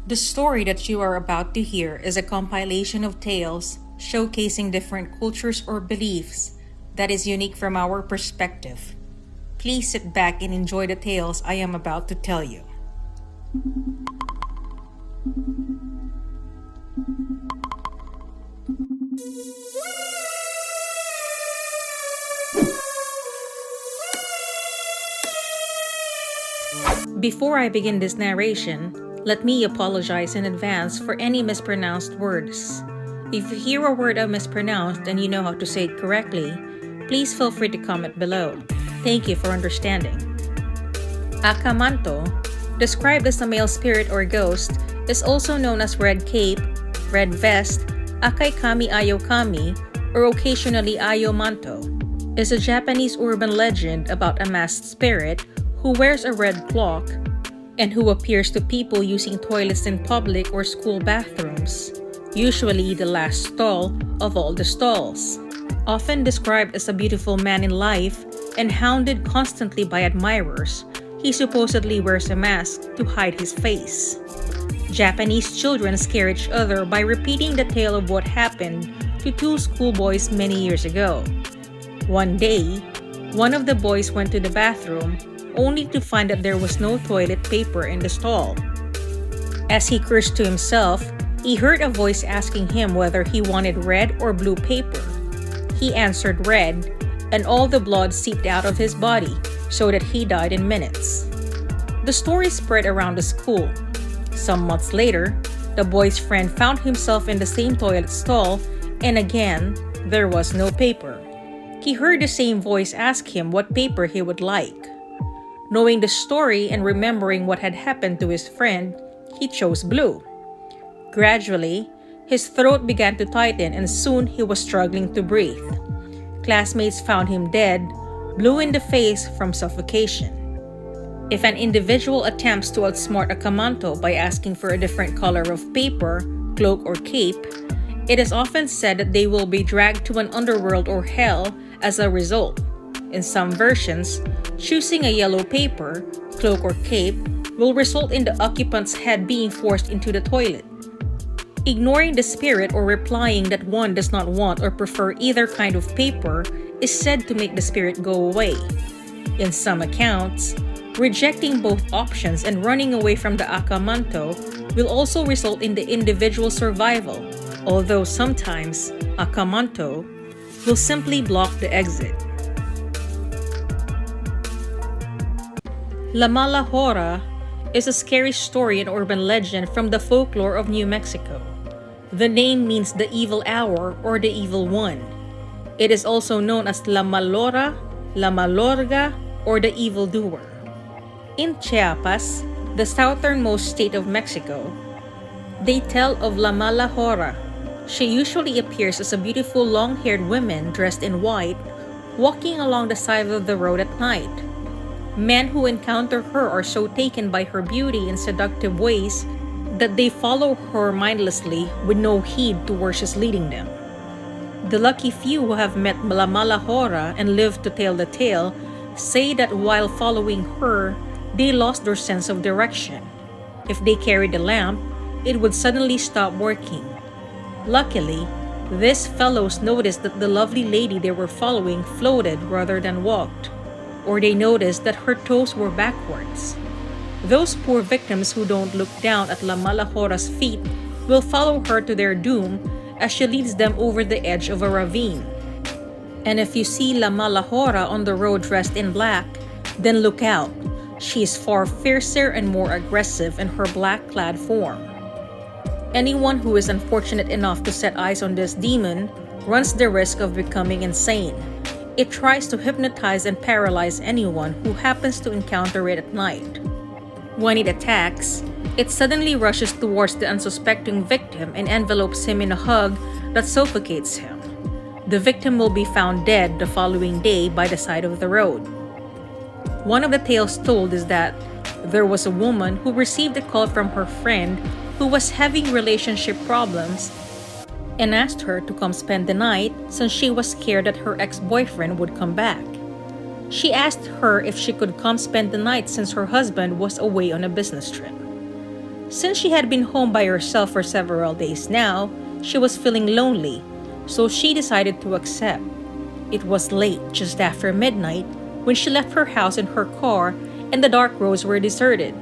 The story that you are about to hear is a compilation of tales showcasing different cultures or beliefs that is unique from our perspective. Please sit back and enjoy the tales I am about to tell you. Before I begin this narration, let me apologize in advance for any mispronounced words. If you hear a word I mispronounced and you know how to say it correctly, please feel free to comment below. Thank you for understanding. Manto, described as a male spirit or ghost, is also known as red cape, red vest, Akai-Kami-Aoi-Kami, or occasionally Ayo Manto, is a Japanese urban legend about a masked spirit who wears a red cloak and who appears to people using toilets in public or school bathrooms, usually the last stall of all the stalls. Often described as a beautiful man in life and hounded constantly by admirers, he supposedly wears a mask to hide his face. Japanese children scare each other by repeating the tale of what happened to two schoolboys many years ago. One day, one of the boys went to the bathroom only to find that there was no toilet paper in the stall. As he cursed to himself, he heard a voice asking him whether he wanted red or blue paper. He answered red, and all the blood seeped out of his body, so that he died in minutes. The story spread around the school. Some months later, the boy's friend found himself in the same toilet stall, and again, there was no paper. He heard the same voice ask him what paper he would like. Knowing the story and remembering what had happened to his friend, he chose blue. Gradually, his throat began to tighten and soon he was struggling to breathe. Classmates found him dead, blue in the face from suffocation. If an individual attempts to outsmart a Kamanto by asking for a different color of paper, cloak, or cape, it is often said that they will be dragged to an underworld or hell as a result. In some versions, choosing a yellow paper, cloak, or cape will result in the occupant's head being forced into the toilet. Ignoring the spirit or replying that one does not want or prefer either kind of paper is said to make the spirit go away. In some accounts, rejecting both options and running away from the Akamanto will also result in the individual's survival, although sometimes Akamanto will simply block the exit. La Mala Hora is a scary story and urban legend from the folklore of New Mexico. The name means the evil hour or the evil one. It is also known as La Malora, La Malorga, or the Evil-Doer. In Chiapas, the southernmost state of Mexico, they tell of La Mala Hora. She usually appears as a beautiful long-haired woman dressed in white, walking along the side of the road at night. Men who encounter her are so taken by her beauty and seductive ways that they follow her mindlessly with no heed to where she's leading them. The lucky few who have met La Mala Hora and lived to tell the tale say that while following her, they lost their sense of direction. If they carried a lamp, it would suddenly stop working. Luckily, these fellows noticed that the lovely lady they were following floated rather than walked, or they noticed that her toes were backwards. Those poor victims who don't look down at La Mala Hora's feet will follow her to their doom as she leads them over the edge of a ravine. And if you see La Mala Hora on the road dressed in black, then look out. She is far fiercer and more aggressive in her black-clad form. Anyone who is unfortunate enough to set eyes on this demon runs the risk of becoming insane. It tries to hypnotize and paralyze anyone who happens to encounter it at night. When it attacks, it suddenly rushes towards the unsuspecting victim and envelopes him in a hug that suffocates him. The victim will be found dead the following day by the side of the road. One of the tales told is that there was a woman who received a call from her friend who was having relationship problems and asked her to come spend the night since she was scared that her ex-boyfriend would come back. She asked her if she could come spend the night since her husband was away on a business trip. Since she had been home by herself for several days now, she was feeling lonely, so she decided to accept. It was late, just after midnight, when she left her house in her car and the dark roads were deserted.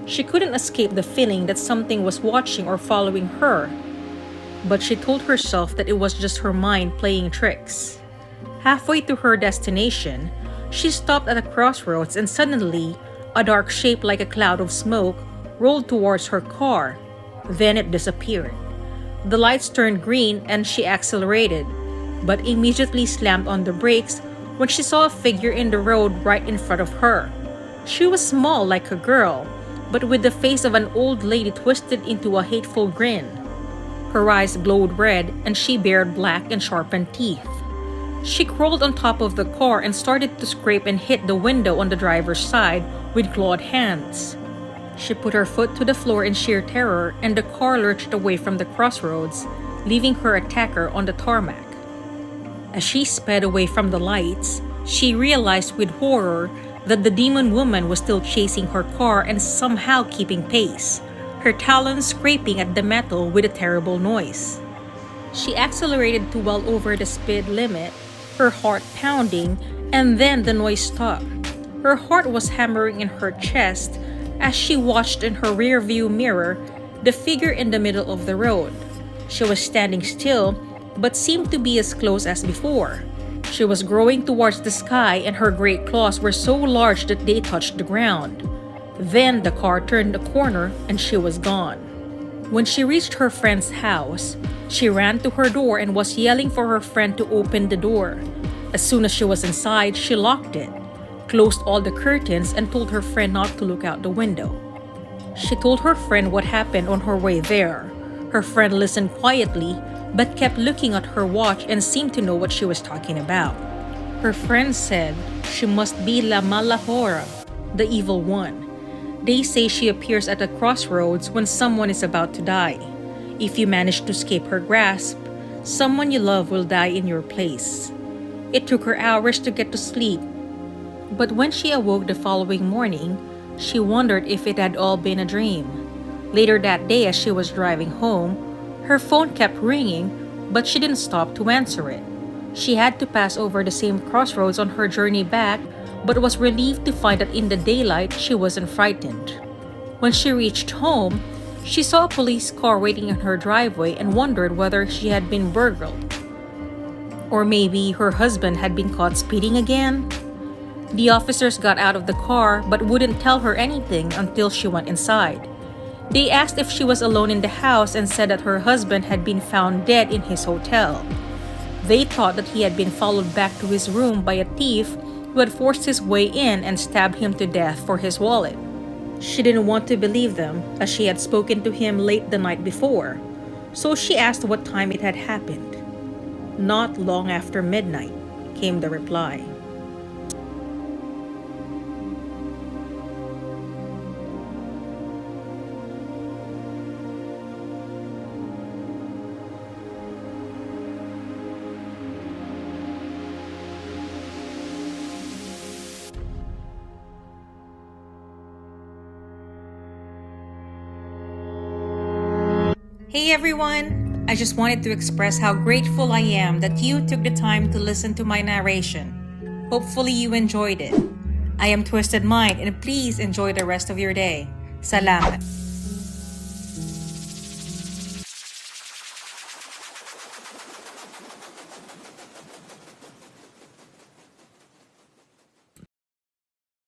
She couldn't escape the feeling that something was watching or following her, but she told herself that it was just her mind playing tricks. Halfway to her destination, she stopped at a crossroads and suddenly, a dark shape like a cloud of smoke rolled towards her car. Then it disappeared. The lights turned green and she accelerated, but immediately slammed on the brakes when she saw a figure in the road right in front of her. She was small like a girl, but with the face of an old lady twisted into a hateful grin. Her eyes glowed red and she bared black and sharpened teeth. She crawled on top of the car and started to scrape and hit the window on the driver's side with clawed hands. She put her foot to the floor in sheer terror and the car lurched away from the crossroads, leaving her attacker on the tarmac. As she sped away from the lights, she realized with horror that the demon woman was still chasing her car and somehow keeping pace, her talons scraping at the metal with a terrible noise. She accelerated to well over the speed limit, her heart pounding, and then the noise stopped. Her heart was hammering in her chest as she watched in her rearview mirror the figure in the middle of the road. She was standing still, but seemed to be as close as before. She was growing towards the sky and her great claws were so large that they touched the ground. Then the car turned a corner and she was gone. When she reached her friend's house, she ran to her door and was yelling for her friend to open the door. As soon as she was inside, she locked it, closed all the curtains, and told her friend not to look out the window. She told her friend what happened on her way there. Her friend listened quietly, but kept looking at her watch and seemed to know what she was talking about. Her friend said she must be La Mala Hora, the evil one. They say she appears at a crossroads when someone is about to die. If you manage to escape her grasp, someone you love will die in your place. It took her hours to get to sleep, but when she awoke the following morning, she wondered if it had all been a dream. Later that day, as she was driving home, her phone kept ringing, but she didn't stop to answer it. She had to pass over the same crossroads on her journey back, but was relieved to find that in the daylight she wasn't frightened. When she reached home, she saw a police car waiting in her driveway and wondered whether she had been burgled. Or maybe her husband had been caught speeding again? The officers got out of the car but wouldn't tell her anything until she went inside. They asked if she was alone in the house and said that her husband had been found dead in his hotel. They thought that he had been followed back to his room by a thief who had forced his way in and stabbed him to death for his wallet. She didn't want to believe them, as she had spoken to him late the night before, so she asked what time it had happened. "Not long after midnight," came the reply. Hey everyone! I just wanted to express how grateful I am that you took the time to listen to my narration. Hopefully you enjoyed it. I am Twysted Mind and please enjoy the rest of your day. Salamat!